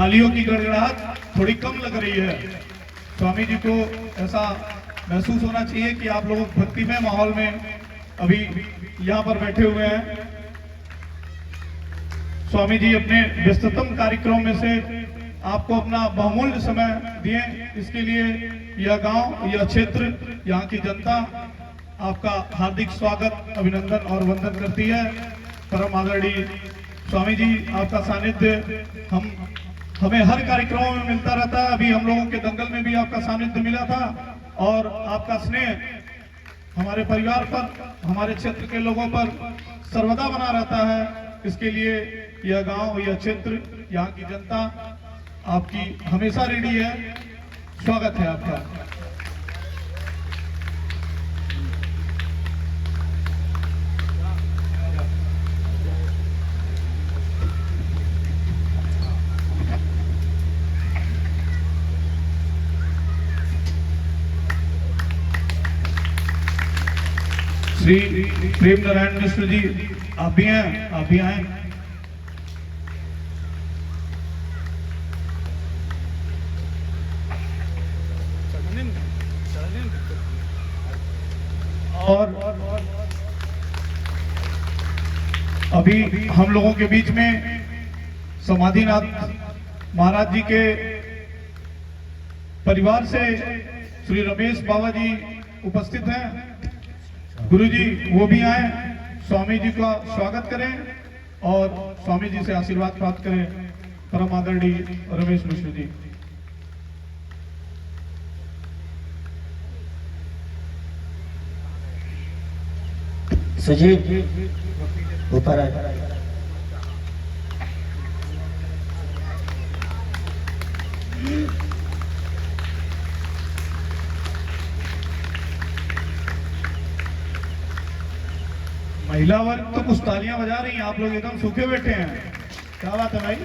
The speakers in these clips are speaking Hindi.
तालियों की गड़गड़ाहट थोड़ी कम लग रही है। स्वामी जी को ऐसा महसूस होना चाहिए कि आप लोग भक्तिमय माहौल में अभी यहाँ पर बैठे हुए हैं। स्वामी जी अपने व्यस्ततम कार्यक्रम में से आपको अपना बहुमूल्य समय दिए, इसके लिए यह गांव, यह क्षेत्र, यहाँ की जनता आपका हार्दिक स्वागत, अभिनंदन और वंदन करती है। परम आदरणीय स्वामी जी, आपका सानिध्य हमें हर कार्यक्रमों में मिलता रहता है। अभी हम लोगों के दंगल में भी आपका सानिध्य मिला था और आपका स्नेह हमारे परिवार पर, हमारे क्षेत्र के लोगों पर सर्वदा बना रहता है। इसके लिए यह गांव, यह क्षेत्र, यहाँ की जनता आपकी हमेशा रेडी है। स्वागत है आपका। श्री प्रेम नारायण मिश्र जी, आप भी हैं, आप भी आए। और अभी हम लोगों के बीच में समाधिनाथ महाराज जी के परिवार से श्री रमेश बाबा जी उपस्थित हैं। गुरु जी वो भी आए, स्वामी जी का स्वागत करें और स्वामी जी से आशीर्वाद प्राप्त करें। परम आदरणीय रमेश मिश्र जी। सुजीत ऊपर आए। महिला वर्ग तो कुछ तालियां बजा रही हैं, आप लोग एकदम सूखे बैठे हैं, क्या बात है भाई?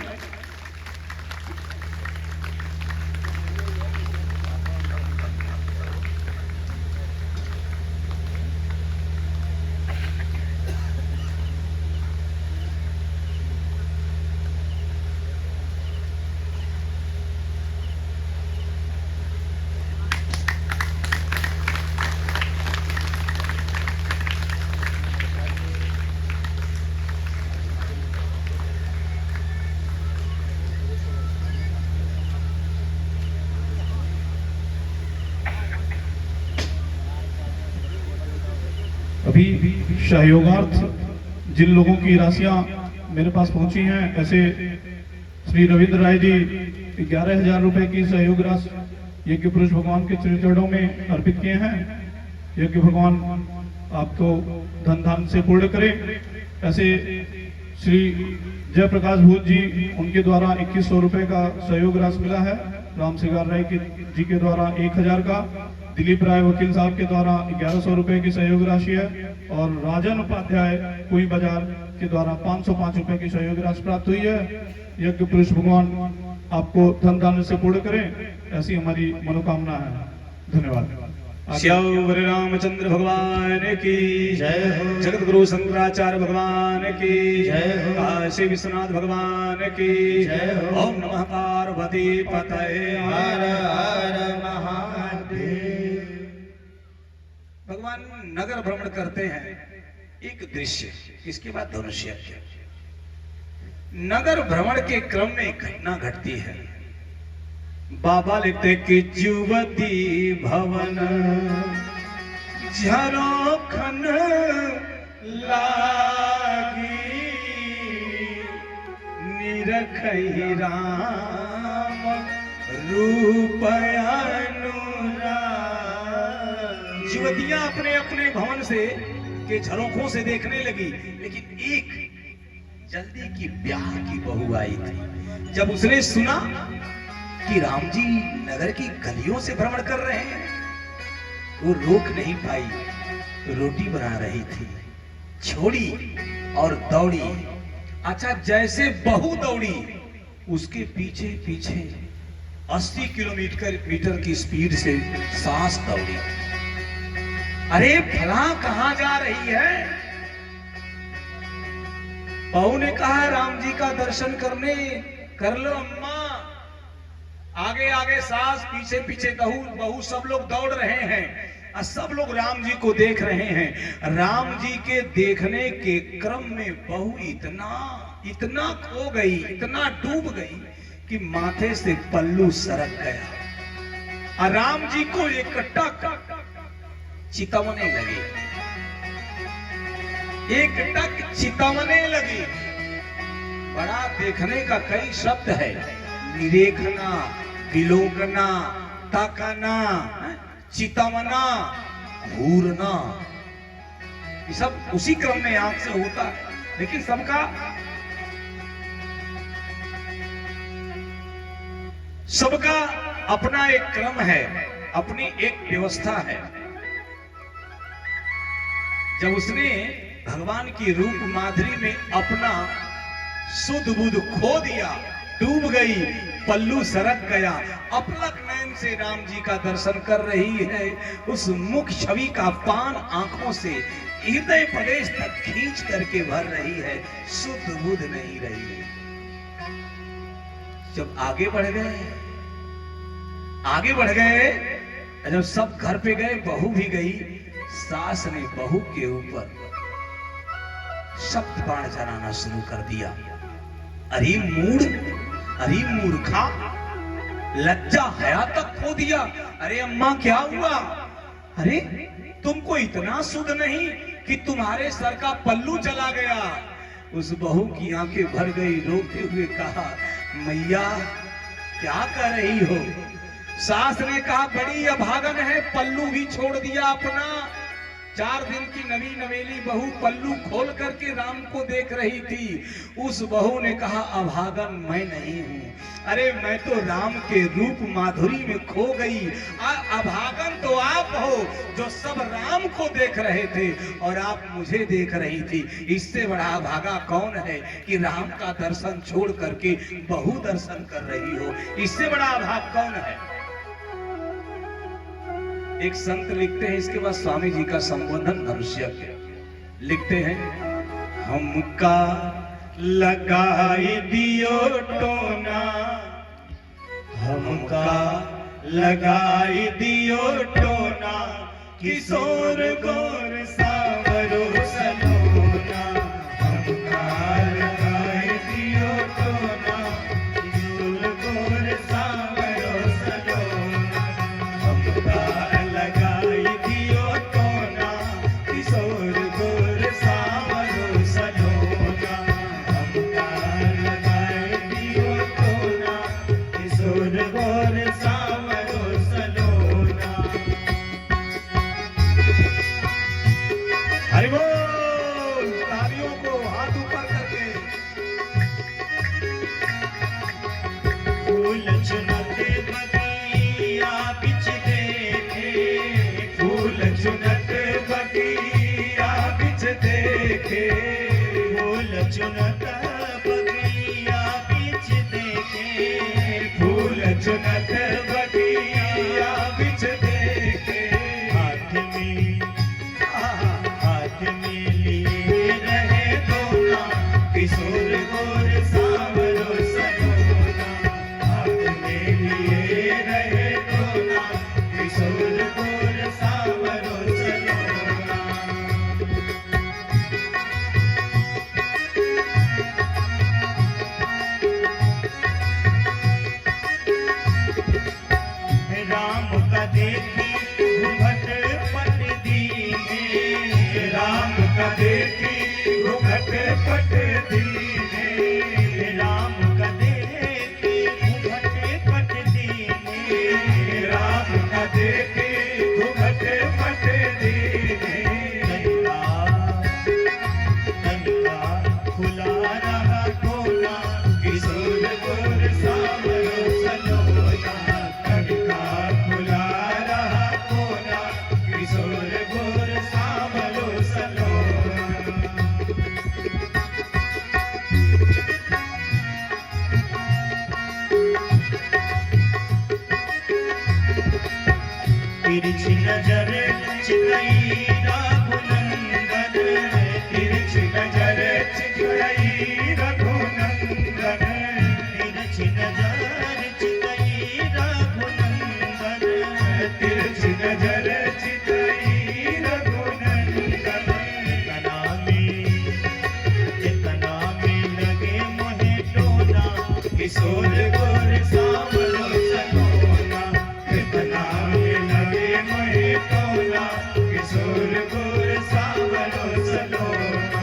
अभी सहयोगार्थ जिन लोगों की राशियां मेरे पास पहुंची हैं, ऐसे श्री रविंद्र राय जी 11,000 रुपए की सहयोग राशि यज्ञ पुरुष भगवान के चरणों में अर्पित किए हैं। यज्ञ भगवान आपको धन धान से पूर्ण करें। ऐसे श्री जयप्रकाश भूत जी, उनके द्वारा 2100 रुपए का सहयोग राशि मिला है। राम सिंगार राय जी के द्वारा 1000 का, दिलीप राय वकील साहब के द्वारा 1100 रुपए की सहयोग राशि है और राजन उपाध्याय कुई बाजार के द्वारा 505 रुपए की सहयोग राशि प्राप्त हुई है। यज्ञ पुरुष भगवान आपको धन दान से पूर्ण करें, ऐसी हमारी मनोकामना है। धन्यवाद। श्यावर रामचंद्र भगवान की जय हो। जगत गुरु शंकराचार्य भगवान की जय हो। काशी विश्वनाथ भगवान की जय हो। ओम नमः पार्वती पतये हर हर महादेव। भगवान नगर भ्रमण करते हैं। एक दृश्य, इसके बाद धनुष्य। नगर भ्रमण के क्रम में एक घटना घटती है। बाबा लिखते कि युवती भवन झरोखन लागी निरखहि राम रूप अनुराग। युवतियां अपने अपने भवन से के झरोखों से देखने लगी, लेकिन एक जल्दी की ब्याह की बहू आई थी। जब उसने सुना कि राम जी नगर की गलियों से भ्रमण कर रहे हैं, वो रोक नहीं पाई, रोटी बना रही थी, छोड़ी और दौड़ी। अच्छा, जैसे बहू दौड़ी, उसके पीछे पीछे 80 किलोमीटर की स्पीड से सांस दौड़ी। अरे भला कहां जा रही है? बहू ने कहा राम जी का दर्शन करने कर लो अम्मा। आगे आगे सास, पीछे पीछे बहू, बहू सब लोग दौड़ रहे हैं और सब लोग राम जी को देख रहे हैं। राम जी के देखने के क्रम में बहू इतना खो गई, इतना डूब गई कि माथे से पल्लू सरक गया और राम जी को इकट्ठा चितवने लगी, एक टक चितवने लगी। बड़ा देखने का कई शब्द है, निरेखना, विलोकना, तकना, चितवना, घूरना, ये सब उसी क्रम में आंख से होता है, लेकिन सबका अपना एक क्रम है, अपनी एक व्यवस्था है। जब उसने भगवान की रूप माधुरी में अपना सुध बुध खो दिया, डूब गई, पल्लू सरक गया, अपलक नयन से राम जी का दर्शन कर रही है, उस मुख छवि का पान आंखों से हृदय प्रदेश तक खींच करके भर रही है, सुध बुध नहीं रही। जब आगे बढ़ गए, जब सब घर पे गए, बहू भी गई, सास ने बहू के ऊपर शब्द बाण चलाना शुरू कर दिया। अरे मूर्खा, लज्जा हया तक खो दिया। अरे अम्मा क्या हुआ? अरे तुमको इतना सुध नहीं कि तुम्हारे सर का पल्लू चला गया। उस बहू की आंखें भर गई, रोते हुए कहा, मैया क्या कर रही हो? सास ने कहा, बड़ी अभागन है, पल्लू भी छोड़ दिया अपना। 4 दिन की नवी नवेली बहू पल्लू खोल करके राम को देख रही थी। उस बहू ने कहा, अभागन मैं नहीं हूं, अरे मैं तो राम के रूप माधुरी में खो गई। अभागन तो आप हो जो सब राम को देख रहे थे और आप मुझे देख रही थी। इससे बड़ा अभागा कौन है कि राम का दर्शन छोड़ करके बहू दर्शन कर रही हो? इससे बड़ा अभाग कौन है? एक संत लिखते हैं, इसके बाद स्वामी जी का संबोधन मनुष्य के लिखते हैं, हमका लगाई दियो टोना, हमका लगाई दियो टोना, किशोर गोर सावरो सलोना, हमका लगाई दियो टोना, किशोर गोर सावरो सलोना, हमका रघुनंदन तिरछी नजर चितई किशोर गोर सावलो सलोना कितना में लगे मैं कोना किशोर गोर सावलो सलोना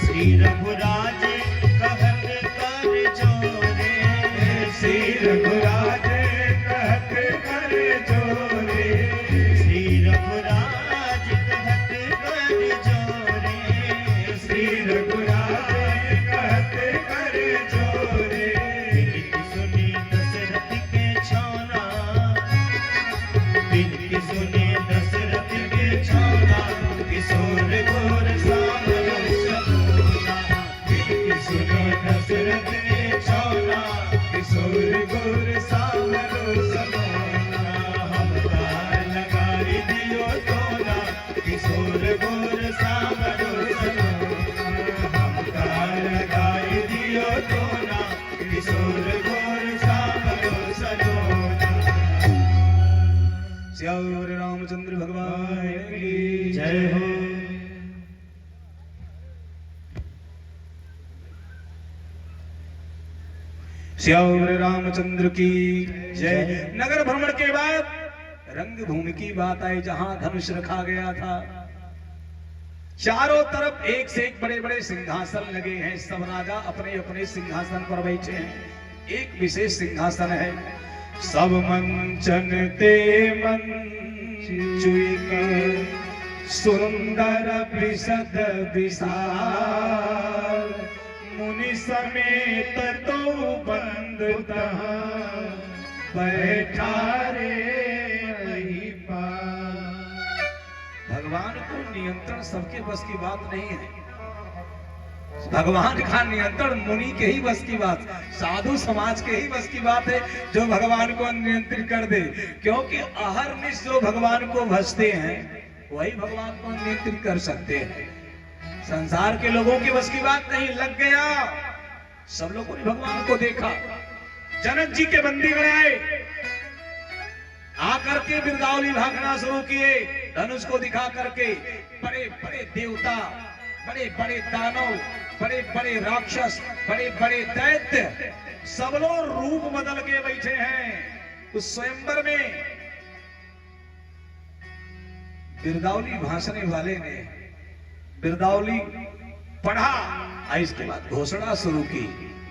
श्री रघुराज कहत कर जोरे श्री रघुराज कहत कर जोरे श्री रघुराज कहत कर जोरे श्री रघुराज कहत कर जोरे बिनती सुनी दशरथ के छौना बिनती सुनी दशरथ के छौना किशोर गोर सावलो सलोना बिनती सुनी दशरथ के छौना किशोर गोर सावलो सलोना हमका लगाई दियो तोना किशोर गोर सावलो सलोना हमका लगाई दियो तोना किशोर गोर सावलो सलोना श्यावर रामचंद्र भगवान की जय हो श्यावर रामचंद्र की जय। नगर भ्रमण के बाद रंग भूमि की बात आई जहां धनुष रखा गया था। चारों तरफ एक से एक बड़े बड़े सिंहासन लगे हैं। सब राजा अपने अपने सिंहासन पर बैठे हैं। एक विशेष सिंहासन है। सब मंचन ते मंचुक सुंदर विशद विशाल मुनि समेत तो बंद तहां बैठा रे वही पार। भगवान को नियंत्रण सबके बस की बात नहीं है। भगवान का नियंत्रण मुनि के ही बस की बात, साधु समाज के ही बस की बात है जो भगवान को नियंत्रित कर दे। क्योंकि अहरनिश जो भगवान को भजते हैं वही भगवान को नियंत्रित कर सकते हैं। संसार के लोगों की बस की बात नहीं। लग गया, सब लोगों ने भगवान को देखा। जनक जी के बंदी गण आए, आकर के बिरदावली भागना शुरू किए। धनुष को दिखा करके बड़े बड़े देवता, बड़े बड़े दानव, बड़े बड़े राक्षस, बड़े बड़े दैत्य सब लोग रूप बदल के बैठे हैं उस स्वयंवर में। बिरदावली भाषणे वाले ने बिरदावली पढ़ा और इसके बाद घोषणा शुरू की।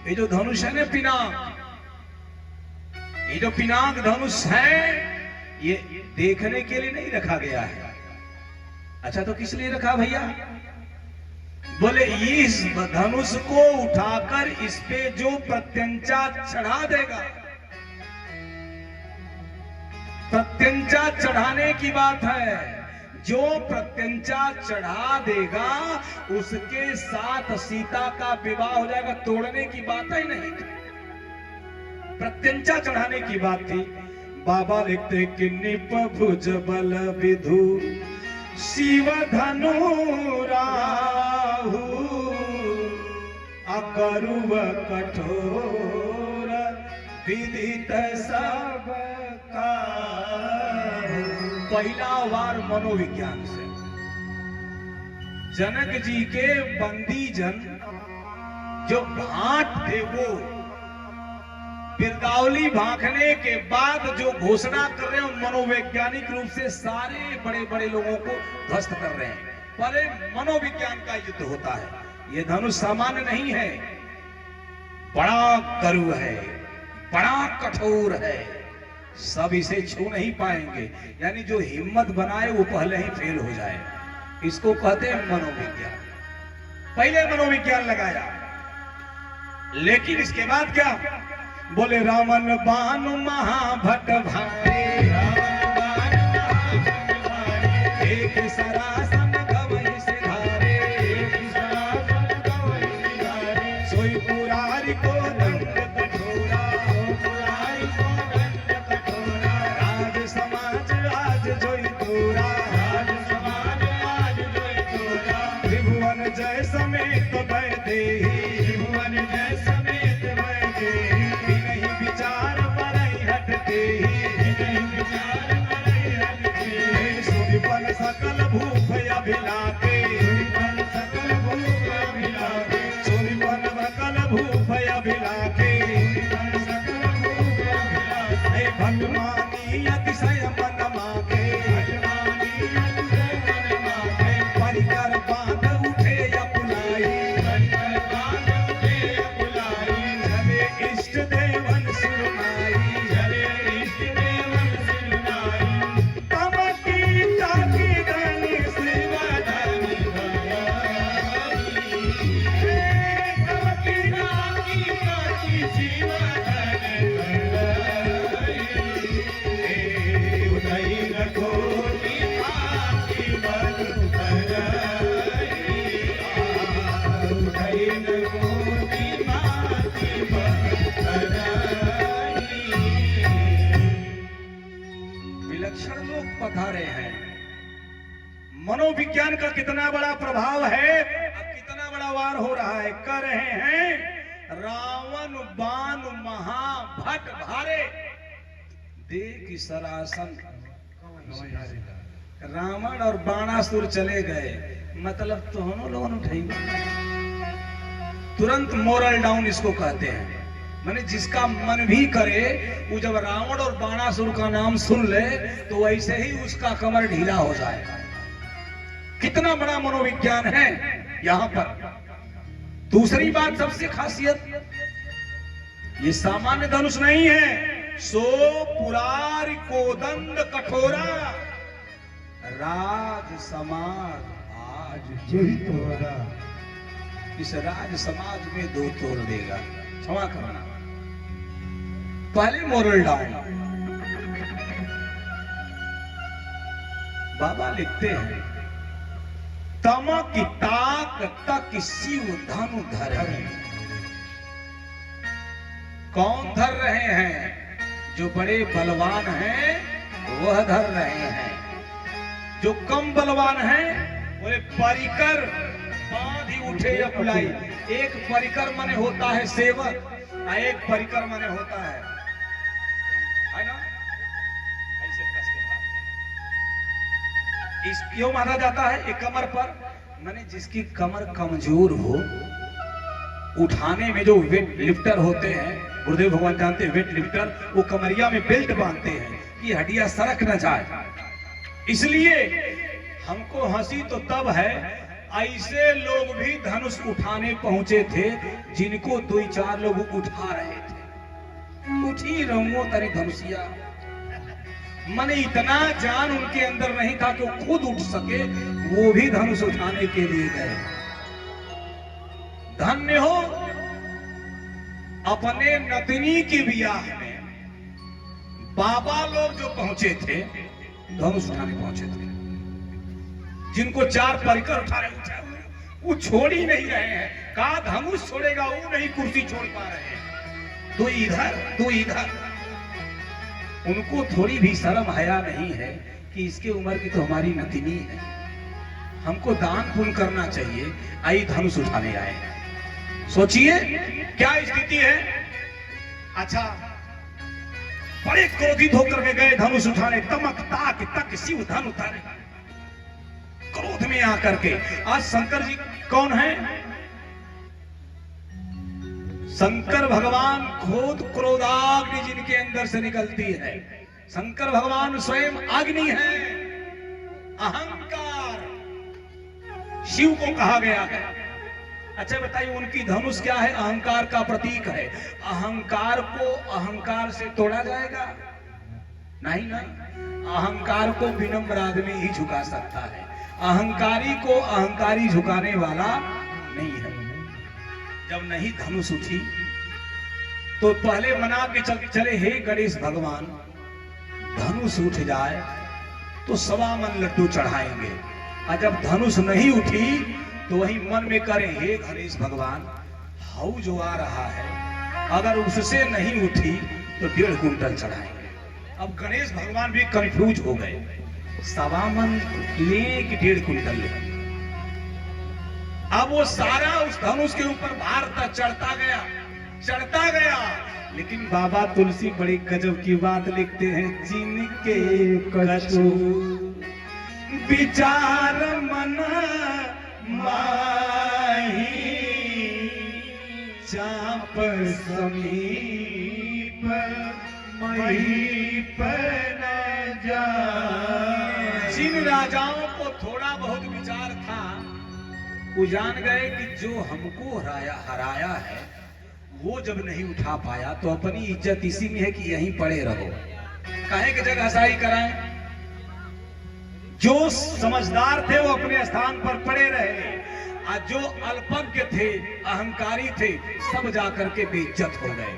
ये जो धनुष है ना पिनाक, ये जो पिनाक धनुष है ये देखने के लिए नहीं रखा गया है। अच्छा तो किस लिए रखा भैया? बोले इस धनुष को उठाकर इस पे जो प्रत्यंचा चढ़ा देगा, प्रत्यंचा चढ़ाने की बात है। जो प्रत्यंचा चढ़ा देगा उसके साथ सीता का विवाह हो जाएगा। तोड़ने की बात ही नहीं, प्रत्यंचा चढ़ाने की बात थी। बाबा लिखते कि निप भुज बल विधु शिव धनु राहु अकरुव कठोर विदित सब का। पहला वार मनोविज्ञान से जनक जी के बंदी जन जो भाट थे वो बिरदावली भागने के बाद जो घोषणा कर रहे हैं मनोवैज्ञानिक रूप से सारे बड़े बड़े लोगों को ध्वस्त कर रहे हैं। पहले मनोविज्ञान का युद्ध होता है। ये धनुष सामान्य नहीं है, बड़ा करू है, बड़ा कठोर है, सब इसे छू नहीं पाएंगे। यानी जो हिम्मत बनाए वो पहले ही फेल हो जाए। इसको कहते हैं मनोविज्ञान। पहले मनोविज्ञान लगाया, लेकिन इसके बाद क्या बोले? रावण बाण महाभट भारे, एक सरासन गवई से धारे, सोई पुरारी को दंड कठोरा, राज समाज आज जोई तोरा, त्रिभुवन जय समेत भय देहि, त्रिभुवन जय समेत भय देहि, विचार पर हटते ही विलक्षण लोग पधारे हैं। मनोविज्ञान का कितना बड़ा प्रभाव है, अब कितना बड़ा वार हो रहा है। कह रहे हैं रावण बाण महाभट भारे, देख सरासन। रावण और बाणासुर चले गए, मतलब दोनों लोगों ने उठाई। तुरंत मोरल डाउन इसको कहते हैं। माने जिसका मन भी करे वो जब रावण और बाणासुर का नाम सुन ले तो वैसे ही उसका कमर ढीला हो जाएगा। कितना बड़ा मनोविज्ञान है यहां पर। दूसरी बात, सबसे खासियत, ये सामान्य धनुष नहीं है। सो पुरार कोदंड कठोरा, राज समाज आज यही तोड़ा। इस राज समाज में दो तोड़ देगा। क्षमा करना, पहले मोरल डाउन। बाबा लिखते हैं तम की ताक तक शिव धनु धर। कौन धर रहे हैं? जो बड़े बलवान हैं वह धर रहे हैं। जो कम बलवान हैं बोले परिकर बांध ही उठे या बुलाई। एक परिकर माने होता है सेवक, और एक परिकर माने होता है ना, ऐसे कस के बात। इस क्यों माना जाता है? एक कमर पर, माने जिसकी कमर कमजोर हो, उठाने में जो वेट लिफ्टर होते हैं, गुरुदेव भगवान जानते हैं, वेट लिफ्टर, वो कमरिया में बेल्ट बांधते हैं कि हड्डियां सरक न जाए। इसलिए हमको हंसी तो तब है, ऐसे लोग भी धनुष उठाने पहुंचे थे जिनको 2-4 लोग उठा रहे थे। उठी रहूं तेरी धनुषिया। माने इतना जान उनके अंदर नहीं था कि वो खुद उठ सके, वो भी धनुष उठाने के लिए गए। धन्य हो अपने नतनी की ब्याह में बाबा लोग जो पहुंचे थे, धनुष उठाने पहुंचे थे। जिनको 4 परिकर उठा रहे थे वो छोड़ ही नहीं रहे हैं। कहा धनुष छोड़ेगा, वो नहीं कुर्सी छोड़ पा रहे हैं। तो इधर उनको थोड़ी भी शर्म हया नहीं है कि इसके उम्र की तो हमारी नतिनी है, हमको दान पुण्य करना चाहिए। आई धनुष उठाने आए। सोचिए क्या स्थिति है। अच्छा, बड़े क्रोधित होकर के गए धनुष उठाने। तमक ताक तक शिव धनु उठाने, क्रोध में आकर के। आज शंकर जी कौन है? शंकर भगवान खुद क्रोधाग्नि जिनके अंदर से निकलती है। शंकर भगवान स्वयं अग्नि है। अहंकार शिव को कहा गया है। अच्छा बताइए, उनकी धनुष क्या है? अहंकार का प्रतीक है। अहंकार को अहंकार से तोड़ा जाएगा? नहीं ना। अहंकार को विनम्र आदमी ही झुका सकता है, अहंकारी को अहंकारी झुकाने वाला नहीं है। जब नहीं धनुष उठी तो पहले मना के चले, हे गणेश भगवान, धनुष उठ जाए तो 1.25 मन लड्डू चढ़ाएंगे। और जब धनुष नहीं उठी तो वही मन में करें, हे गणेश भगवान, हाउ जो आ रहा है, अगर उससे नहीं उठी तो 1.5 कुंटल चढ़ाएंगे। अब गणेश भगवान भी कंफ्यूज हो गए, 1.25 मन ले कि 1.5 कुंटल ले। अब वो सारा उस धनुष के ऊपर भार चढ़ता गया। लेकिन बाबा तुलसी बड़ी गजब की बात लिखते हैं, जिनके कछु विचार मन माही, चाप समीप महीप न जाए। जिन राजाओं को थोड़ा बहुत विचार था वो जान गए कि जो हमको हराया है वो जब नहीं उठा पाया तो अपनी इज्जत इसी में है कि यहीं पड़े रहो, काहे की जगह हसाई कराएं। जो समझदार थे वो अपने स्थान पर पड़े रहे, और जो अल्पज्ञ थे, अहंकारी थे, सब जाकर के बेइज्जत हो गए।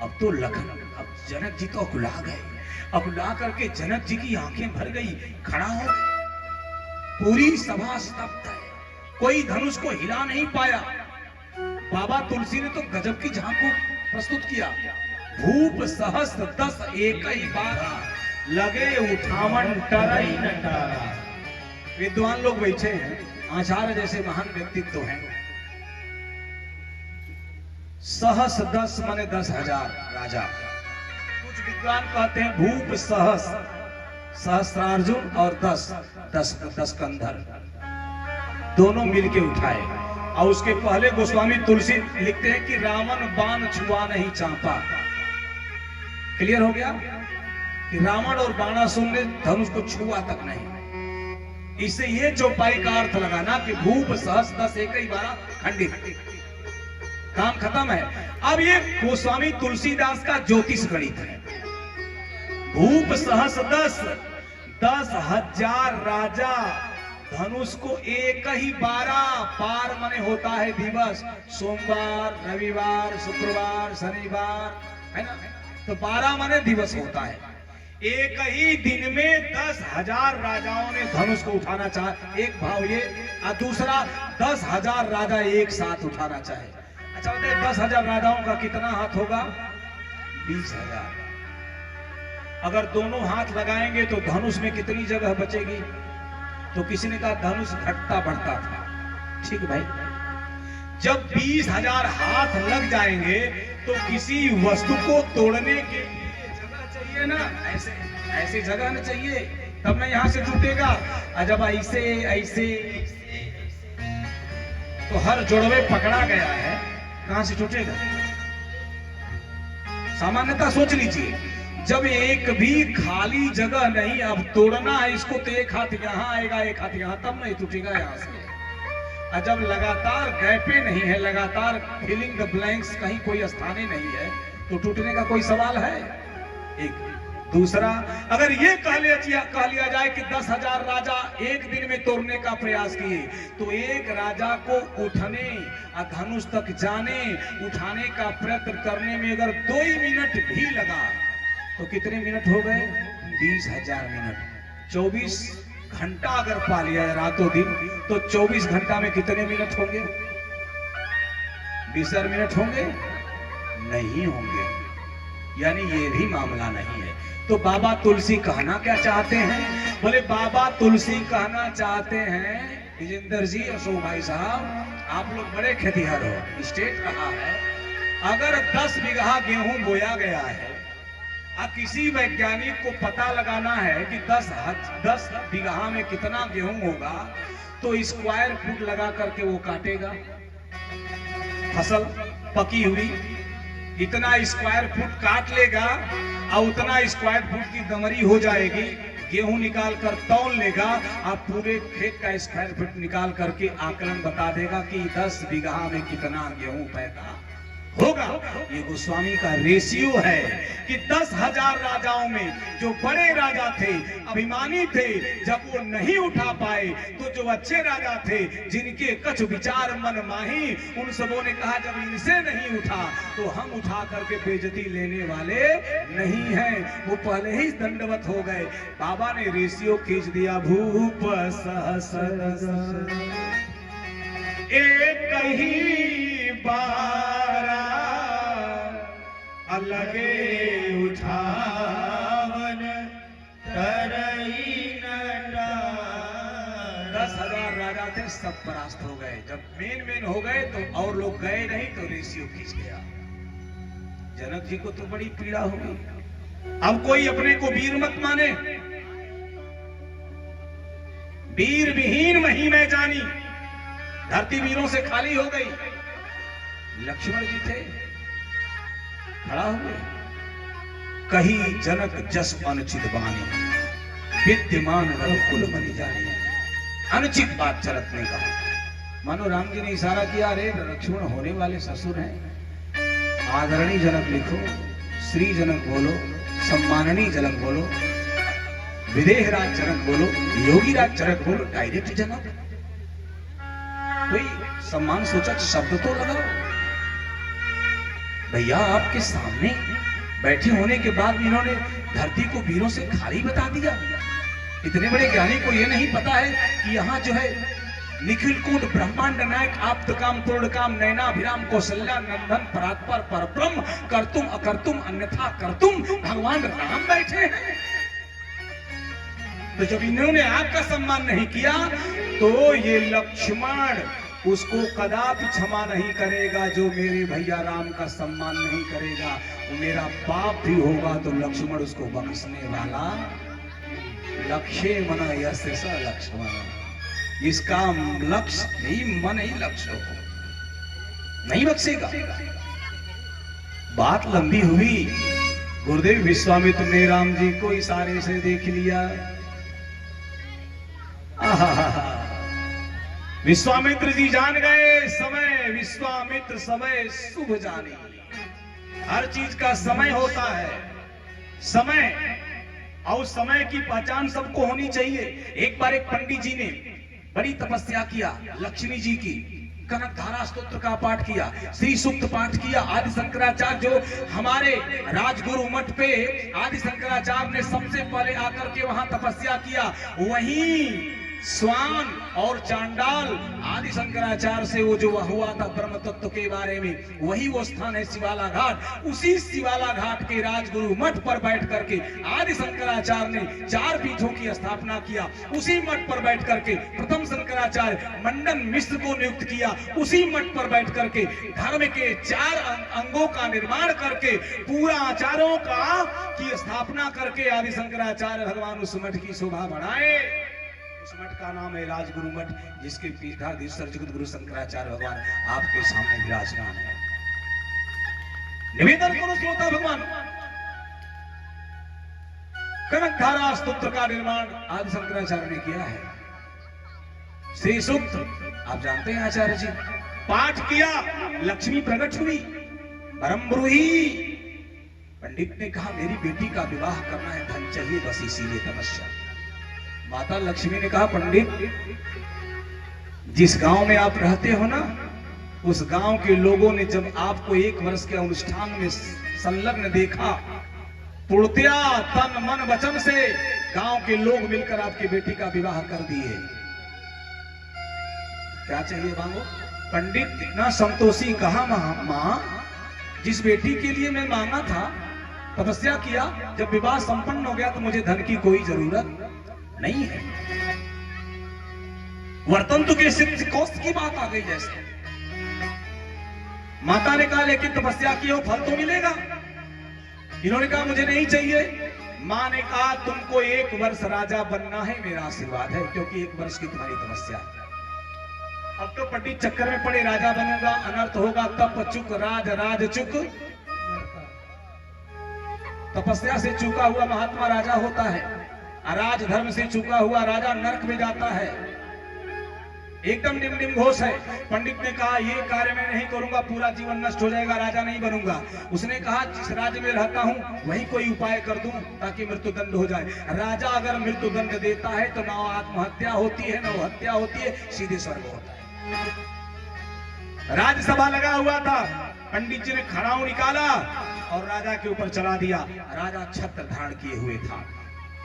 अब तो अब जनक जी तो अकुला गए। अकुला करके जनक जी की आंखें भर गई, खड़ा हो गए। पूरी सभा स्तब्ध है, कोई धनुष को हिला नहीं पाया। बाबा तुलसी ने तो गजब की झांक को प्रस्तुत किया। भूप सहस्त्र 10 एक ही 12, लगे उठावन टरई न टारा। विद्वान लोग बैठे हैं, आचार्य जैसे महान व्यक्तित्व हैं। सहस 10 माने 10,000 राजा। कुछ विद्वान कहते हैं भूप सहस, सहस्त्रार्जुन और 10 कंधर दोनों मिलके उठाए। और उसके पहले गोस्वामी तुलसी लिखते हैं कि रावण बाण छुआ नहीं चांपा। क्लियर हो गया कि रावण और बाणासुर ने धनुष को छुआ तक नहीं। इससे ये चौपाई का अर्थ लगाना कि भूप सहस 10 एक ही 12 खंडित, काम खत्म है। अब ये गोस्वामी तुलसीदास का ज्योतिष गणित है। भूप सहस 10,000 राजा धनुष को एक ही 12 पार माने होता है दिवस, सोमवार, रविवार, शुक्रवार, शनिवार, है ना। तो 12 माने दिवस होता है। एक ही दिन में 10,000 राजाओं ने धनुष को उठाना चाहे, एक भाव ये, और दूसरा 10,000 राजा एक साथ उठाना चाहे। अच्छा बताइए 10,000 राजाओं का कितना हाथ होगा? 20,000। अगर दोनों हाथ लगाएंगे तो धनुष में कितनी जगह बचेगी? तो किसी ने कहा धनुष घटता बढ़ता था। ठीक भाई, जब 20,000 हाथ लग जाएंगे तो किसी वस्तु को तोड़ने के लिए जगह चाहिए ना, ऐसे जगह ना चाहिए, तब ना यहां से टूटेगा। और जब ऐसे ऐसे तो हर जोड़वे पकड़ा गया है, कहां से टूटेगा? सामान्यता सोच लीजिए, जब एक भी खाली जगह नहीं, अब तोड़ना है इसको तो एक हाथ यहां आएगा, एक हाथ यहां, तब नहीं टूटेगा यहां से। और जब लगातार गैपे नहीं है, लगातार फिलिंग द ब्लैंक्स, कहीं कोई स्थान ही नहीं है, तो टूटने का कोई सवाल है? एक दूसरा, अगर ये कह लिया जाए कि 10,000 राजा एक दिन में तोड़ने का प्रयास किए, तो एक राजा को उठने और धनुष तक जाने, उठाने का प्रयत्न करने में अगर 2 मिनट भी लगा तो कितने मिनट हो गए? 20,000 मिनट। 24 घंटा अगर पा लिया है रातों दिन, तो 24 घंटा में कितने मिनट होंगे? 20,000 मिनट होंगे? नहीं होंगे। यानी ये भी मामला नहीं है। तो बाबा तुलसी कहना क्या चाहते हैं? बोले बाबा तुलसी कहना चाहते हैं, विजेंद्र जी, अशोक भाई साहब, आप लोग बड़े खेतिहर हो, स्टेट रहा है, अगर 10 बीघा गेहूं बोया गया है, अब किसी वैज्ञानिक को पता लगाना है कि 10 बीघा में कितना गेहूं होगा, तो स्क्वायर फुट लगा करके वो काटेगा। फसल पकी हुई इतना स्क्वायर फुट काट लेगा और उतना स्क्वायर फुट की दमरी हो जाएगी। गेहूं निकाल कर तौल लेगा, आप पूरे खेत का स्क्वायर फुट निकाल करके आकलन बता देगा कि 10 बीघा में कितना गेहूं पैदा होगा। ये गोस्वामी का रेशियो है कि 10,000 राजाओं में जो बड़े राजा थे, अभिमानी थे, जब वो नहीं उठा पाए, तो जो अच्छे राजा थे, जिनके कछ विचार मन माही, उन सबों ने कहा जब इनसे नहीं उठा तो हम उठा करके बेइज्जती लेने वाले नहीं हैं। वो पहले ही दंडवत हो गए। बाबा ने रेशियो खींच दिया, भूप सहस एक ही बारा अलगे उठावन तरई न टारा। 10,000 राजा थे, सब परास्त हो गए। जब मेन हो गए तो और लोग गए नहीं, तो रेशियो खींच गया। जनक जी को तो बड़ी पीड़ा होगी। अब कोई अपने को वीर मत माने, वीर विहीन मही में जानी, धरती वीरों से खाली हो गई। लक्ष्मण जी थे, खड़ा हुए, कही जनक जस अनुचित बानी, विद्यमान रघुकुल मनि जानी। अनुचित बात चरत ने कहा। मानो राम जी ने इशारा किया, अरे लक्ष्मण होने वाले ससुर हैं, आदरणीय जनक लिखो, श्री जनक बोलो, सम्माननीय जनक बोलो, विदेहराज जनक बोलो, योगीराज जनक बोलो, डायरेक्ट जनक। कोई सम्मान सोचा शब्द तो लगाओ। भैया आपके सामने बैठे होने के बाद इन्होंने धरती को वीरों से खाली बता दिया। इतने बड़े ज्ञानी को यह नहीं पता है कि यहाँ जो है निखिल कुंड ब्रह्मांड नायक आप्त काम पूर्ण काम नैनाभिराम कौशल्या नंदन परात्पर परब्रह्म कर्तुम अकर्तुम अन्यथा कर्तुम भगवान राम बैठे हैं। तो जब इन्होंने आपका सम्मान नहीं किया तो ये लक्ष्मण उसको कदापि क्षमा नहीं करेगा। जो मेरे भैया राम का सम्मान नहीं करेगा वो मेरा बाप भी होगा तो लक्ष्मण उसको बख्शने वाला। लक्ष्य मन यस्य स लक्ष्मण, इसका लक्ष्य ही मन ही लक्ष्य हो, नहीं बख्शेगा। बात लंबी हुई, गुरुदेव विश्वामित्र ने राम जी को इशारे से देख लिया। आहा, विश्वामित्र जी जान गए समय, विश्वामित्र समय शुभ जाने। हर चीज का समय होता है, समय और समय की पहचान सबको होनी चाहिए। एक बार एक पंडित जी ने बड़ी तपस्या किया, लक्ष्मी जी की कनक धारा स्तोत्र का पाठ किया, श्री सूक्त पाठ किया। आदि शंकराचार्य जो हमारे राजगुरु मठ पे आदि शंकराचार्य ने सबसे पहले आकर के वहां तपस्या किया, वहीं स्वान और चांडाल आदि शंकराचार्य से वो जो हुआ था ब्रह्म तत्व के बारे में, वही वो स्थान है शिवाला घाट। उसी शिवाला घाट के राजगुरु मठ पर बैठ करके आदि शंकराचार्य ने 4 पीठों की स्थापना किया। उसी मठ पर बैठ करके प्रथम शंकराचार्य मंडन मिश्र को नियुक्त किया। उसी मठ पर बैठ करके धर्म के 4 अंगों का निर्माण करके पूरा आचारों का की स्थापना करके आदि शंकराचार्य भगवान उस मठ की शोभा बढ़ाए। उस मठ का नाम है राजगुरु मठ, जिसके पीठाधीश्वर जगत गुरु शंकराचार्य भगवान आपके सामने विराजमान है। निवेदन करो श्रोता भगवान, कनक धारा स्तोत्र का निर्माण आदि शंकराचार्य ने किया है। श्री सूक्त आप जानते हैं आचार्य जी, पाठ किया, लक्ष्मी प्रकट हुई। परम ब्रूही पंडित ने कहा मेरी बेटी का विवाह करना है, धन चाहिए बस इसीलिए तपस्या। माता लक्ष्मी ने कहा पंडित, जिस गांव में आप रहते हो ना, उस गांव के लोगों ने जब आपको 1 वर्ष के अनुष्ठान में संलग्न देखा, पूर्णतया तन मन वचन से गांव के लोग मिलकर आपकी बेटी का विवाह कर दिए। क्या चाहिए मांगो? पंडित इतना संतोषी कहा, मां जिस बेटी के लिए मैं मांगा था, तपस्या किया, जब विवाह संपन्न हो गया तो मुझे धन की कोई जरूरत नहीं है। वर्तंतु के सिद्ध कोष की बात आ गई जैसे। माता ने कहा लेकिन तपस्या की हो फल तो मिलेगा। इन्होंने कहा मुझे नहीं चाहिए। मां ने कहा तुमको 1 वर्ष राजा बनना है, मेरा आशीर्वाद है, क्योंकि 1 वर्ष की तुम्हारी तपस्या है। अब तो पंडित चक्कर में पड़े, राजा बनूंगा अनर्थ होगा, तप चुक राज राज चुक। तपस्या से चूका हुआ महात्मा राजा होता है, राज धर्म से चूका हुआ राजा नरक में जाता है। एकदम निम्न घोष है। पंडित ने कहा ये कार्य मैं नहीं करूंगा, पूरा जीवन नष्ट हो जाएगा, राजा नहीं बनूंगा। उसने कहा जिस राज्य में रहता हूं वही कोई उपाय कर दूं ताकि मृत्यु दंड हो जाए। राजा अगर मृत्यु दंड देता है तो न आत्महत्या होती है न हत्या होती है, सीधे स्वर्ग होता है। राज्यसभा लगा हुआ था, पंडित जी ने खड़ाऊ निकाला और राजा के ऊपर चला दिया। राजा छत्र धारण किए हुए था,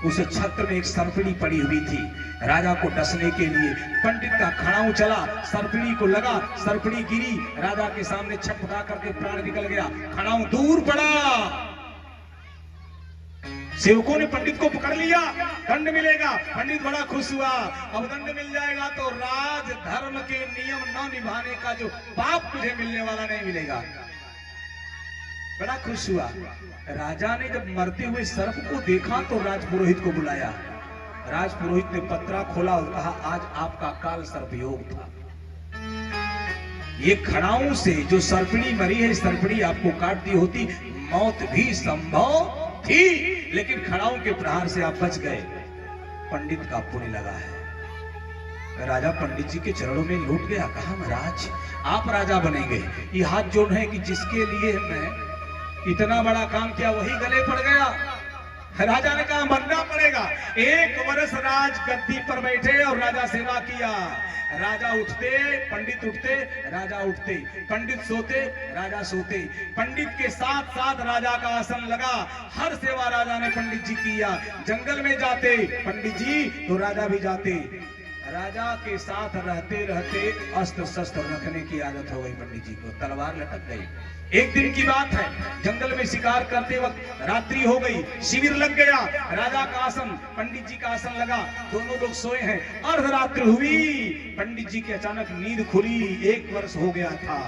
उस छत्र में एक सर्पणी पड़ी हुई थी। राजा को डसने के लिए पंडित का खड़ाऊ चला, सर्पणी को लगा, सर्पणी गिरी, राजा के सामने छटपटा करके प्राण निकल गया, खड़ाऊ दूर पड़ा। सेवकों ने पंडित को पकड़ लिया, दंड मिलेगा। पंडित बड़ा खुश हुआ, अब दंड मिल जाएगा तो राज धर्म के नियम न निभाने का जो पाप मुझे मिलने वाला नहीं मिलेगा। बड़ा खुश हुआ। राजा ने जब मरते हुए सर्प को देखा तो राजपुरोहित को बुलाया। राजपुरोहित ने पत्रा खोला और कहा आज आपका काल सर्प योग था। ये खड़ाऊ से जो सर्पणी मरी है, सर्पणी आपको काट दी होती, मौत भी संभव थी, लेकिन खड़ाऊ के प्रहार से आप बच गए। पंडित का पुण्य लगा है। राजा पंडित जी के चरणों में लौट गया, कहा महाराज आप राजा बनेंगे। ये हाथ जोड़ है कि जिसके लिए मैं इतना बड़ा काम किया वही गले पड़ गया। राजा ने कहा बनना पड़ेगा। 1 वर्ष राज गद्दी पर बैठे और राजा सेवा किया। राजा उठते, पंडित उठते, राजा उठते, पंडित सोते, राजा सोते। पंडित के साथ साथ राजा का आसन लगा। हर सेवा राजा ने पंडित जी किया। जंगल में जाते पंडित जी तो राजा भी जाते। राजा के साथ रहते रहते अस्त्र शस्त्र रखने की आदत हो गई पंडित जी को। तलवार लटक गई, एक दिन की बात है, जंगल में शिकार करते वक्त रात्रि हो गई, शिविर लग गया, राजा का आसन, पंडित जी का आसन लगा, दोनों लोग सोए हैं। अर्धरात्रि हुई, पंडित जी की अचानक नींद खुली। 1 वर्ष हो गया था।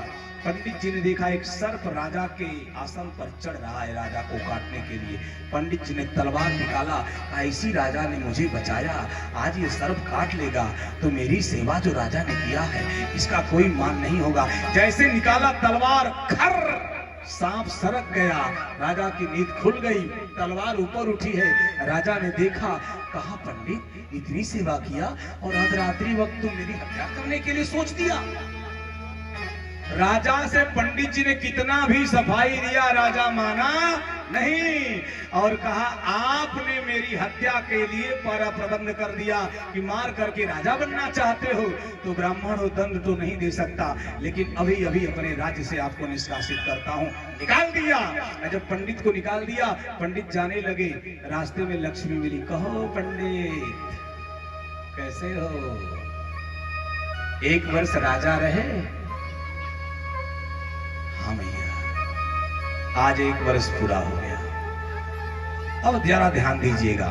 पंडित जी ने देखा एक सर्प राजा के आसन पर चढ़ रहा है राजा को काटने के लिए। पंडित जी ने तलवार निकाला, ऐसी राजा ने मुझे बचाया, आज ये सर्प काट लेगा तो मेरी सेवा जो राजा ने किया है इसका कोई मान नहीं होगा। जैसे निकाला तलवार, खर सांप सरक गया, राजा की नींद खुल गई, तलवार ऊपर उठी है। राजा ने देखा, कहा पंडित इतनी सेवा किया और अर्धरात्रि वक्त तुम मेरी हत्या करने के लिए सोच दिया। राजा से पंडित जी ने कितना भी सफाई दिया, राजा माना नहीं और कहा आपने मेरी हत्या के लिए पर प्रबंध कर दिया कि मार करके राजा बनना चाहते हो तो ब्राह्मण हो दंड तो नहीं दे सकता, लेकिन अभी अभी अपने राज्य से आपको निष्कासित करता हूं। निकाल दिया। जब पंडित को निकाल दिया, पंडित जाने लगे, रास्ते में लक्ष्मी मिली। कहो पंडित कैसे हो? 1 वर्ष राजा रहे? हाँ भैया, आज 1 वर्ष पूरा हो गया। अब जरा ध्यान दीजिएगा,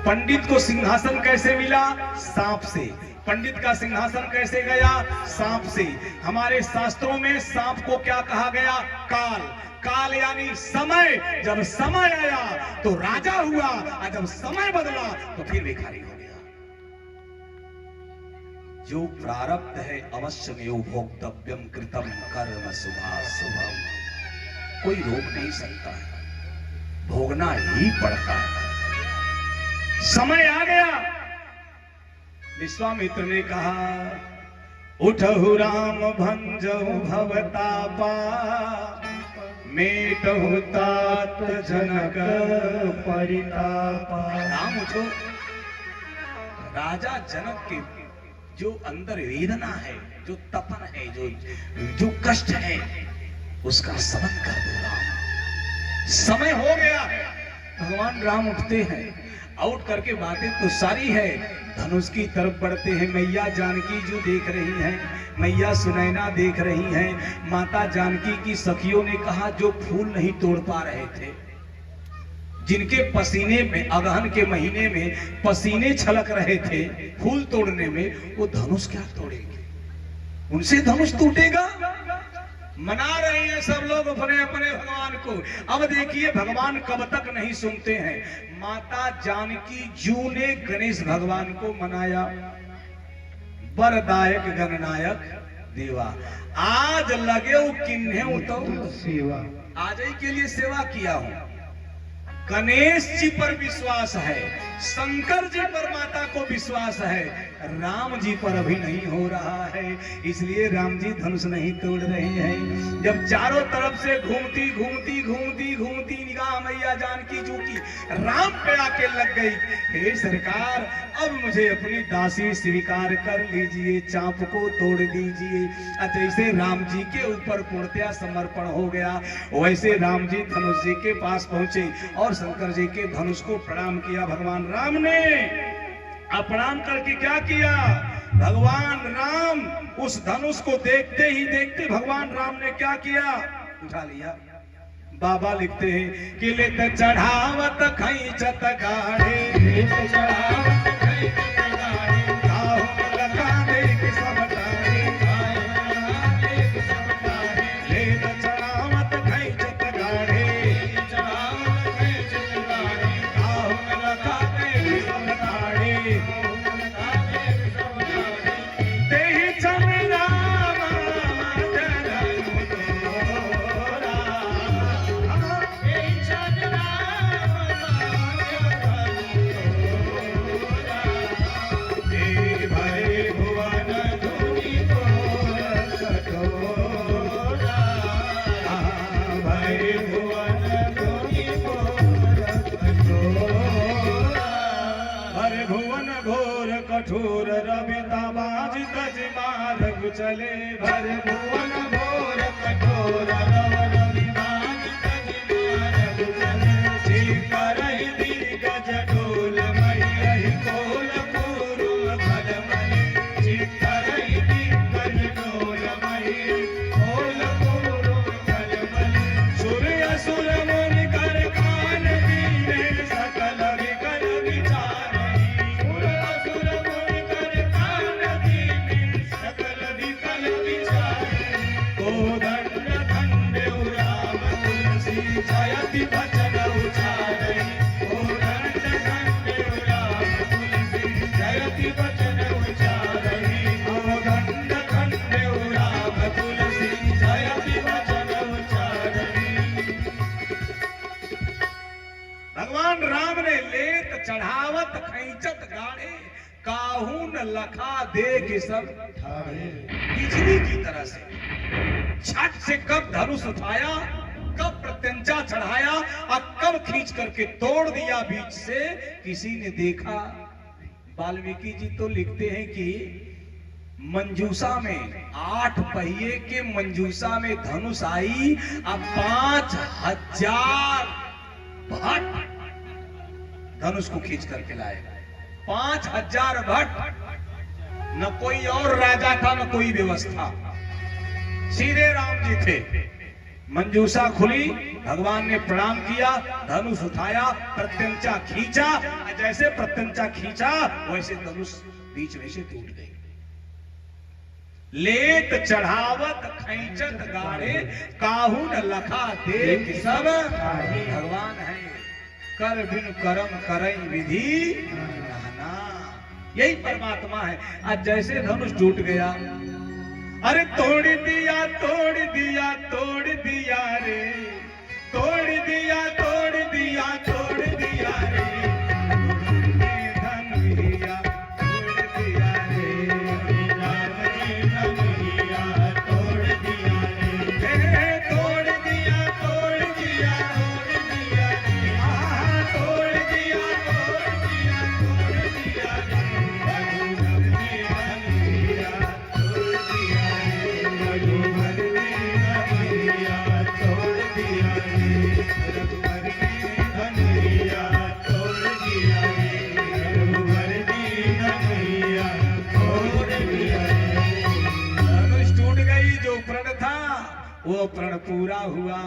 पंडित को सिंहासन कैसे मिला? सांप से। पंडित का सिंहासन कैसे गया? सांप से। हमारे शास्त्रों में सांप को क्या कहा गया? काल। काल यानी समय। जब समय आया तो राजा हुआ और जब समय बदला तो फिर भिखारी हो गया। जो प्रारब्ध है अवश्य में भोक्तव्यम कृतम कर्म शुभाशुभम, कोई रोक नहीं सकता है, भोगना ही पड़ता है। समय आ गया। विश्वामित्र ने कहा, उठहु राम भंजहु भवतापा, मेटहु तात जनक परितापा। राम उठो। राजा जनक के जो अंदर वेदना है, जो तपन है, जो कष्ट है, उसका समन कर दो राम। समय हो गया है। भगवान राम उठते हैं, आउट करके बातें तो सारी है, धनुष की तरफ बढ़ते हैं। मैया जानकी जो देख रही हैं, मैया सुनैना देख रही हैं। माता जानकी की सखियों ने कहा, जो फूल नहीं तोड़ पा रहे थे, जिनके पसीने में अगहन के महीने में पसीने छलक रहे थे फूल तोड़ने में, वो धनुष क्या तोड़ेंगे? उनसे धनुष टूटेगा? मना रहे हैं सब लोग अपने अपने भगवान को। अब देखिए भगवान कब तक नहीं सुनते हैं। माता जानकी जू ने गणेश भगवान को मनाया, वरदायक गणनायक देवा, आज लगे किन्हे तो सेवा, आज ही के लिए सेवा किया हूं। गणेश जी पर विश्वास है, शंकर जी पर माता को विश्वास है, राम जी पर अभी नहीं हो रहा है, इसलिए राम जी धनुष नहीं तोड़ रहे हैं। जब चारों तरफ से घूमती घूमती घूमती घूमती निगाह मैया जानकी जी की राम पे आके लग गई। हे सरकार, अब मुझे अपनी दासी स्वीकार कर लीजिए, चाप को तोड़ दीजिए। जैसे राम जी के ऊपर पूर्णतया समर्पण हो गया, वैसे राम जी धनुष जी के पास पहुंचे और शंकर जी के धनुष को प्रणाम किया। भगवान राम ने प्रणाम करके क्या किया? भगवान राम उस धनुष को देखते ही देखते भगवान राम ने क्या किया? उठा लिया। बाबा लिखते हैं कि ले चढ़ावत खैचत गाड़े, ले चढ़ावत खैचत गाड़े, काहू लगा देख सब तारे, काहू देख सब तारे, ले चढ़ावत खैचत गाड़े, चढ़ावत खैचत गाड़े, काहू लगा देख सब तारे, देहि चम राम चरण तोरा, देहि चम राम हे भय भुवन धुनि तोर कठोरा, भय भुवन धुनि तोर कठोरा, भय भुवन घोर कठोर रविता बाज तज मार्ग चले, भर भुवन घोर कठोर रवि बाज तज मार्ग चले, श्री करहि दिग्गज डोल महि कोल पूर्व फल मलि, श्री करहि दिग्गज डोल महि कोल पूर्व फल मलि, जपि वचन उच्चारणी खंड खंड राम तुलसी जपि वचन उच्चारणी। भगवान राम ने लेत चढ़ावत खैचत गाड़े काहू न लखा देख सब बिजली की तरह से छट से कब धनुष उठाया, कब प्रत्यंचा चढ़ाया और कब खींच करके तोड़ दिया बीच से, किसी ने देखा। वाल्मीकि जी तो लिखते हैं कि मंजूषा में 8 पहिए के मंजूषा में धनुष आई और 5000 भट्ट धनुष को खींच करके लाए। 5000 भट्ट, न कोई और राजा था न कोई व्यवस्था, सीधे राम जी थे। मंजूषा खुली, भगवान ने प्रणाम किया, धनुष उठाया, प्रत्यंचा खींचा, जैसे प्रत्यंचा खींचा वैसे धनुष बीच में से टूट गई। लेत चढ़ावत खैचत गाड़े काहू न लखा देख सब भगवान है, कर बिन करम करई विधि नाना। यही परमात्मा है। आज जैसे धनुष टूट गया, अरे तोड़ दिया तोड़ दिया तोड़ दिया रे, तोड़ दिया तोड़ दिया तोड़ दिया रे, धनुरिया तोड़ दिया रे, राम जी धनुरिया तोड़ दिया रे, तोड़ दिया तोड़ दिया तोड़ दिया रे, आहा, तोड़ दिया तोड़ दिया तोड़ दिया रघुवर जी धनुरिया तोड़ दिया रे, रघुवर जी धनुरिया तोड़ दिया रे, रघुवर जी धनुरिया तोड़ दिया रे, रघुवर जी धनुरिया तोड़ दिया रे। धनुष टूट गई, जो प्रण था वो प्रण पूरा हुआ।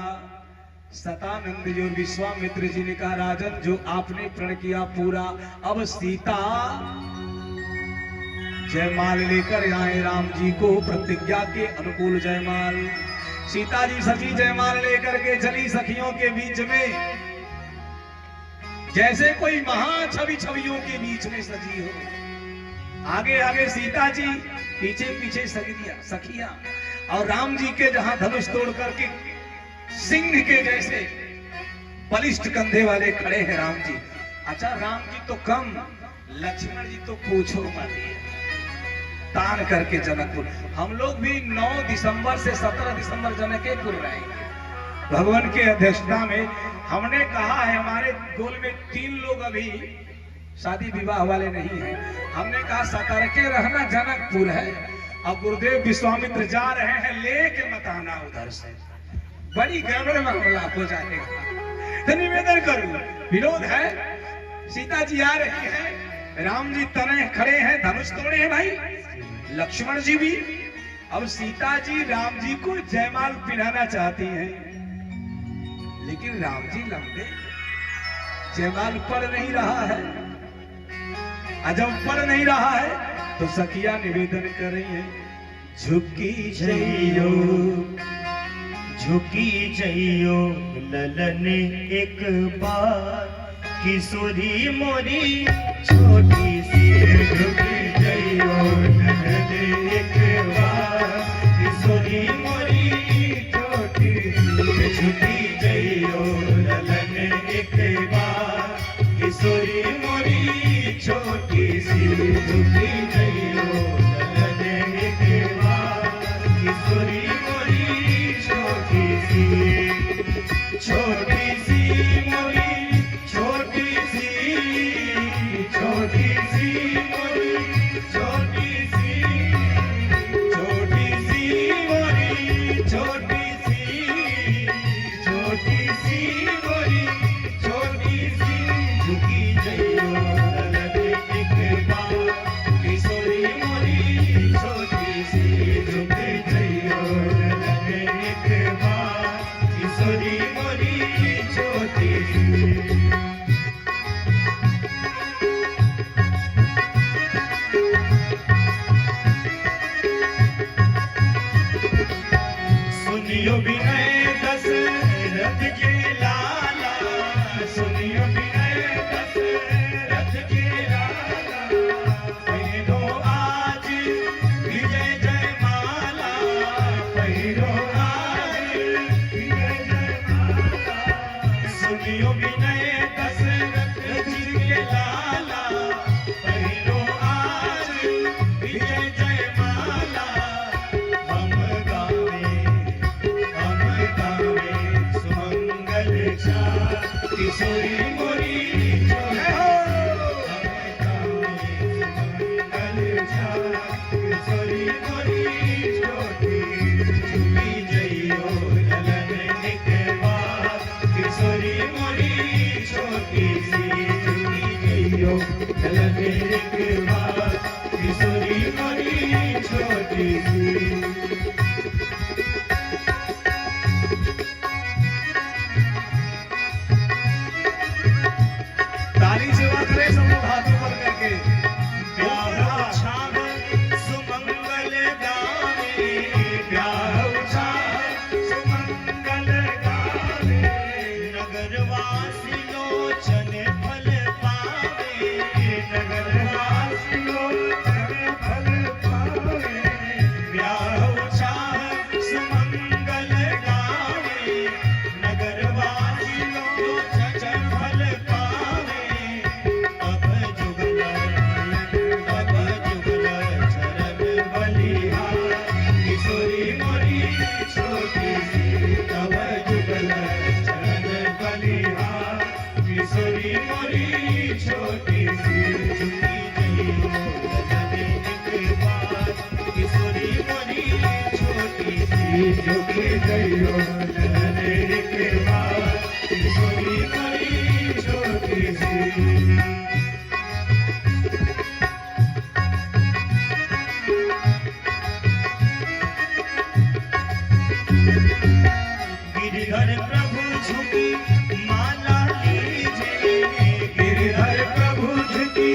सतानंद जी और विश्वामित्र जी ने कहा, राजन जो आपने प्रण किया पूरा, अब सीता जयमाल लेकर आए राम जी को, प्रतिज्ञा के अनुकूल जयमाल। सीता जी सची जयमाल लेकर के चली सखियों के बीच में, जैसे कोई महाछवि छवियों के बीच में सजी हो। आगे आगे सीता जी, पीछे पीछे सखियां, और राम जी के जहां धनुष तोड़ करके सिंह के जैसे बलिष्ठ कंधे वाले खड़े हैं राम जी। अच्छा, राम जी तो कम, लक्ष्मण जी तो पूछो मत, तान करके जनकपुर। हम लोग भी 9 दिसंबर से 17 दिसंबर जनकपुर रहेंगे भगवान के अध्यक्षता में। हमने कहा है, हमारे गोल में 3 लोग अभी शादी विवाह वाले नहीं हैं। हमने कहा सतर्के रहना, जनकपुर है। अब गुरुदेव विश्वामित्र जा रहे हैं, लेके मत आना उधर से, बड़ी गड़बड़ मामला हो जाएगा। तो निवेदन करूं, विरोध है। सीता जी आ रही है, राम जी तने खड़े हैं, धनुष तोड़े हैं भाई, लक्ष्मण जी भी। अब सीता जी राम जी को जयमाल पिलाना चाहती हैं, लेकिन राम जी लंबे, जयमाल पड़ नहीं रहा है। जब पड़ नहीं रहा है तो सखिया निवेदन कर रही है, झुकी जइयो झुकी जइयो ललन एक बार, किशोरी मोरी छोटी सी झुकी जइयो ललन एक बार, किशोरी मोरी छोटी सी झुकी जइयो ललन एक बार, किशोरी मोरी छोटी सी झुकी जइयो ललन एक बार, किशोरी मोरी छोटी सी मोरी छोटी सी मोरी छोटी सी मोरी छोटी सी मोरी छोटी सी झुकी जइयो ललन एक बार, किशोरी किशोरी मोरी छोटी किशोरी मोरी छोटी चुकी जइयो ललन निके बात किशोरी मोरी छोटी सी चुकी जइयो ललन निके बात किशोरी मोरी छोटी सी ताली सेवा करे सब लोग हाथों पर करके प्यारा छाव सुमंगल गावे प्यारा छाव सुमंगल गावे नगरवासी लोचन फल पावे नगरवासी लोचन फल पावे प्यारा छाव सुमंगल गावे नगरवासी लोचन फल पावे अब जुगल चरण बलिहार किशोरी मोरी छोटी सी तब जुगल चरण बलिहार किशोरी मोरी छोटी सी झुकी जइयो ललन के बात किशोरी मोरी छोटी सी झुकी जइयो ललन के बात किशोरी मोरी छोटी सी गिरधर प्रभु झुकी माला लीजे गिरधर प्रभु झुकी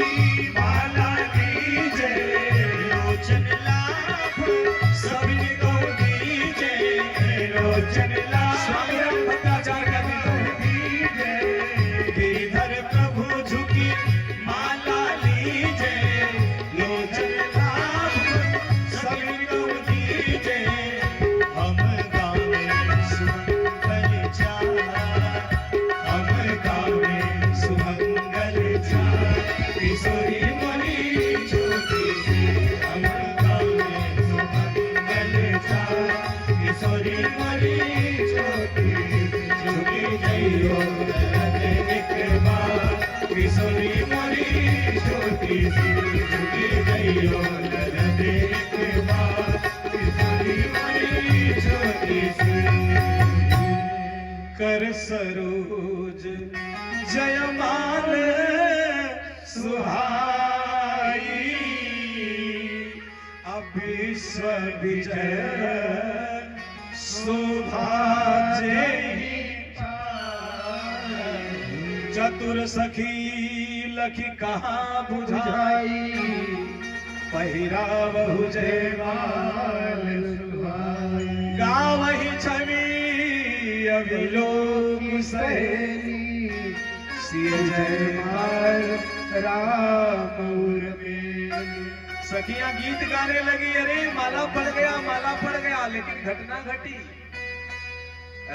माला लीजे लोचन लाभ सभी को दीजे लोचन लाभ स्वामी राम भट्टाचार्य का दीजे गिरधर प्रभु झुकी माला लीजे लोचन लाभ सभी को दीजे हम गावे सुमंगल चार हम गावे सुमंगल चार किशोरी मोरी छोटी सी हम गावे सुमंगल चार किशोरी मोरी छोटी झुकी जइयो ललन के बात किशोरी मोरी छोटी सी झुकी जइयो ललन के बात किशोरी मोरी छोटी सी कर सरोज जयमाल सुहाई विश्व विजय शोभा जय चतुर सखी लखी कहाँ बुझाई पहिरावहु जयमाल गावहि छवि अभिलोक सहेली सिय जयमाल राम उर्मिल। सखियां गीत गाने लगी, अरे माला पड़ गया, लेकिन घटना घटी।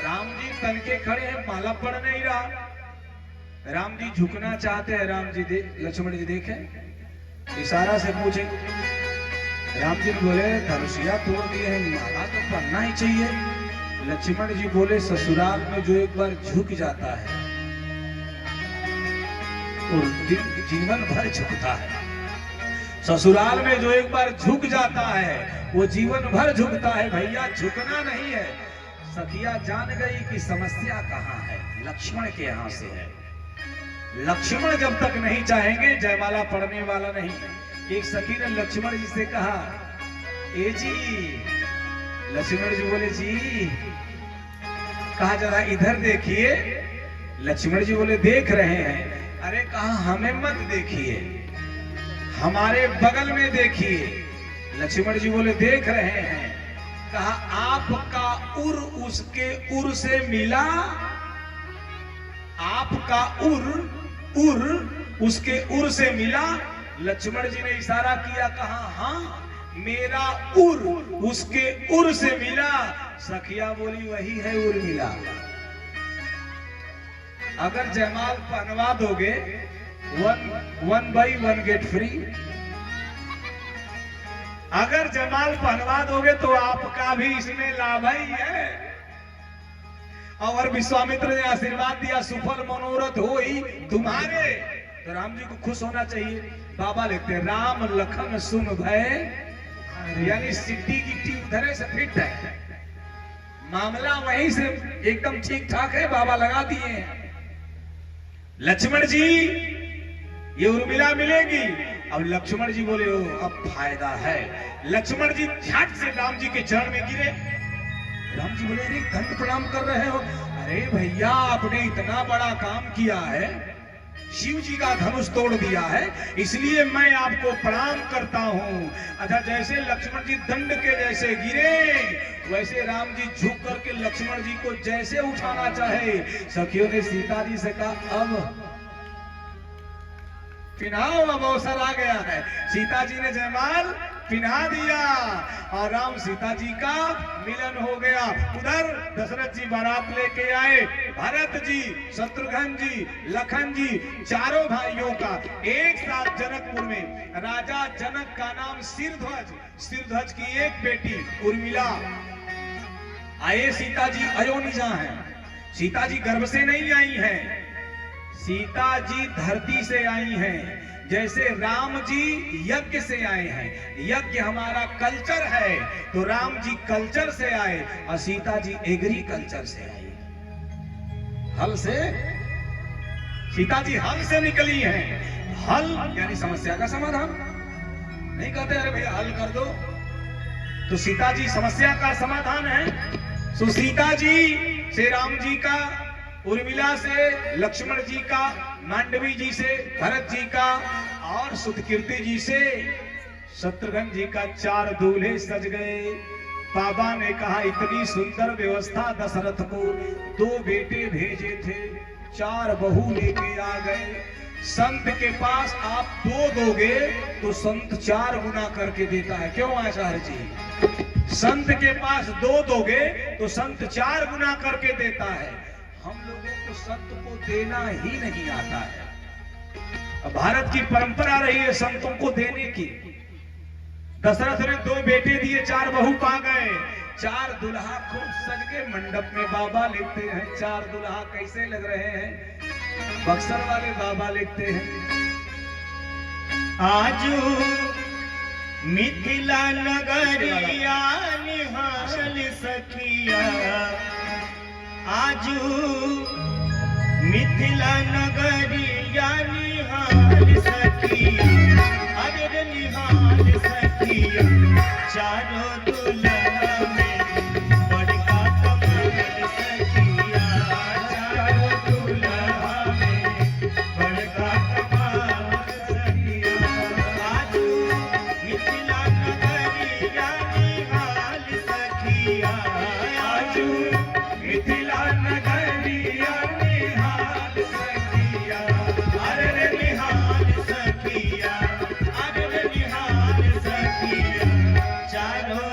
राम जी तन के खड़े हैं, माला पड़ नहीं रहा। राम जी झुकना चाहते हैं, राम जी लक्ष्मण जी देखे, इशारा से पूछे। राम जी बोले धनुषिया तोड़ दिए हैं, माला तो पड़ना ही चाहिए। लक्ष्मण जी बोले ससुराल में जो एक बार झुक जाता है और जीवन भर झुकता है। ससुराल में जो एक बार झुक जाता है वो जीवन भर झुकता है। भैया झुकना नहीं है। सखिया जान गई कि समस्या कहाँ है, लक्ष्मण के यहाँ से है। लक्ष्मण जब तक नहीं चाहेंगे जयमाला पड़ने वाला नहीं। एक सखी ने लक्ष्मण जी से कहा, ए जी। लक्ष्मण जी बोले जी। कहा जरा इधर देखिए। लक्ष्मण जी बोले देख रहे हैं। अरे कहा हमें मत देखिए, हमारे बगल में देखिए। लक्ष्मण जी बोले देख रहे हैं। कहा आपका उर उसके उर से मिला, आपका उर उसके उर से मिला। लक्ष्मण जी ने इशारा किया, कहा हाँ मेरा उर उसके उर से मिला। सखिया बोली वही है उर मिला। अगर जयमाल पहनवा दोगे 1 by 1 गेट फ्री। अगर जयमाल पहनवा दोगे तो आपका भी इसमें लाभ ही है। और विश्वामित्र ने आशीर्वाद दिया, सुफल मनोरथ होई तुम्हारे। तो राम जी को खुश होना चाहिए। बाबा लिखते हैं, राम लखन सुन भय, यानी सिद्धि की टीम उधर से फिट है, मामला वहीं से एकदम ठीक ठाक है, बाबा लगा दिए हैं। लक्ष्मण जी ये उर्मिला मिलेगी। अब लक्ष्मण जी बोले, ओ अब फायदा है। लक्ष्मण जी झट से राम जी के चरण में गिरे। राम जी बोले, अरे दंड प्रणाम कर रहे हो? अरे भैया, आपने इतना बड़ा काम किया है, शिव जी का धनुष तोड़ दिया है, इसलिए मैं आपको प्रणाम करता हूँ। अच्छा, जैसे लक्ष्मण जी दंड के जैसे गिरे, वैसे राम जी झुक करके लक्ष्मण जी को जैसे उठाना चाहे, सखियों ने सीता जी से कहा, अब पिन्हाओ, अब अवसर आ गया है। सीता जी ने जयमाल पिन्हा दिया और राम सीता जी का मिलन हो गया। उधर दशरथ जी बारात लेके आए, भरत जी, शत्रुघ्न जी, लखन जी, चारों भाइयों का एक साथ जनकपुर में। राजा जनक का नाम सिरध्वज, सिरध्वज की एक बेटी उर्मिला। आए सीता जी अयोनिजा हैं। सीता जी गर्भ से नहीं आई हैं, सीता जी धरती से आई हैं। जैसे राम जी यज्ञ से आए हैं, यज्ञ हमारा कल्चर है, तो राम जी कल्चर से आए और सीता जी एग्रीकल्चर से आई, हल से। सीता जी हल से निकली हैं। हल यानी समस्या का समाधान। नहीं कहते अरे भैया हल कर दो, तो सीता जी समस्या का समाधान है। तो सीता जी से राम जी का, उर्मिला से लक्ष्मण जी का, मांडवी जी से भरत जी का और सुतकीर्ति जी से शत्रुघ्न जी का 4 दूल्हे सज गए। बाबा ने कहा, इतनी सुंदर व्यवस्था दशरथ को, 2 बेटे भेजे थे, 4 बहू लेके आ गए। संत के पास आप 2 दोगे तो संत 4 गुना करके देता है। क्यों आचार्य जी? संत के पास 2 दोगे तो संत 4 गुना करके देता है। हम लोगों को संत को देना ही नहीं आता है। भारत की परंपरा रही है संतों को देने की। दशरथ ने 2 बेटे दिए, 4 बहू पा गए, 4 दुल्हा खूब सज के मंडप में। बाबा लिखते हैं 4 दुल्हा कैसे लग रहे हैं? बक्सर वाले बाबा लिखते हैं, आजू मिथिला नगरिया निहाल सखिया, आजू मिथिला नगरिया निहाल सखिया, अरे निहाल सखिया, चारों दुल्हा में बड़का कमाल सखिया, चारों दुल्हा में बड़का कमाल सखिया, आजू मिथिला नगरिया निहाल सखिया, आजू मिथिला नगरिया निहाल सखिया, अरे निहाल सखिया, अरे निहाल सखिया, चारों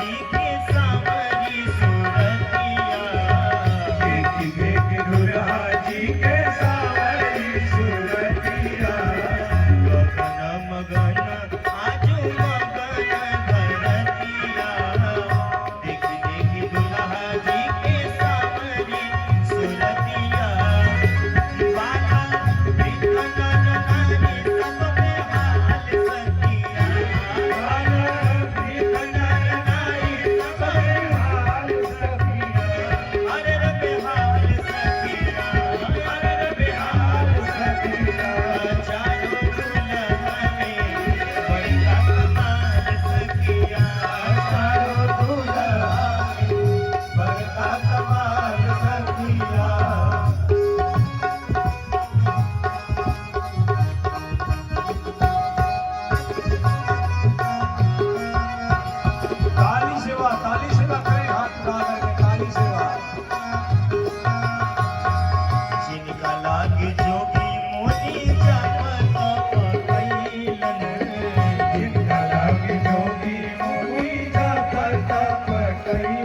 जी के सावरी सूरतिया देखी देखी दुल्हा जी के सावरी सूरतिया गगन मगन आजू मगन धरतिया देखी देखी दुल्हा जी के सावरी सूरतिया बाला बिकनन नारी सब बेहाल सखिया बाला बिकनन नारी सब बेहाल सखिया अरे रे बेहाल सखिया अरे रे बेहाल सखिया चारों दुल्हने बड़का कमाल सखिया चारों दुल्हा बड़का कमाल सखिया ताली सेवा करें हाथ उठा करके ताली सेवा जिनका लागे जोगी मोदी जप तप कैलन जिनका लागे जोगी मोदी जप तप कैलन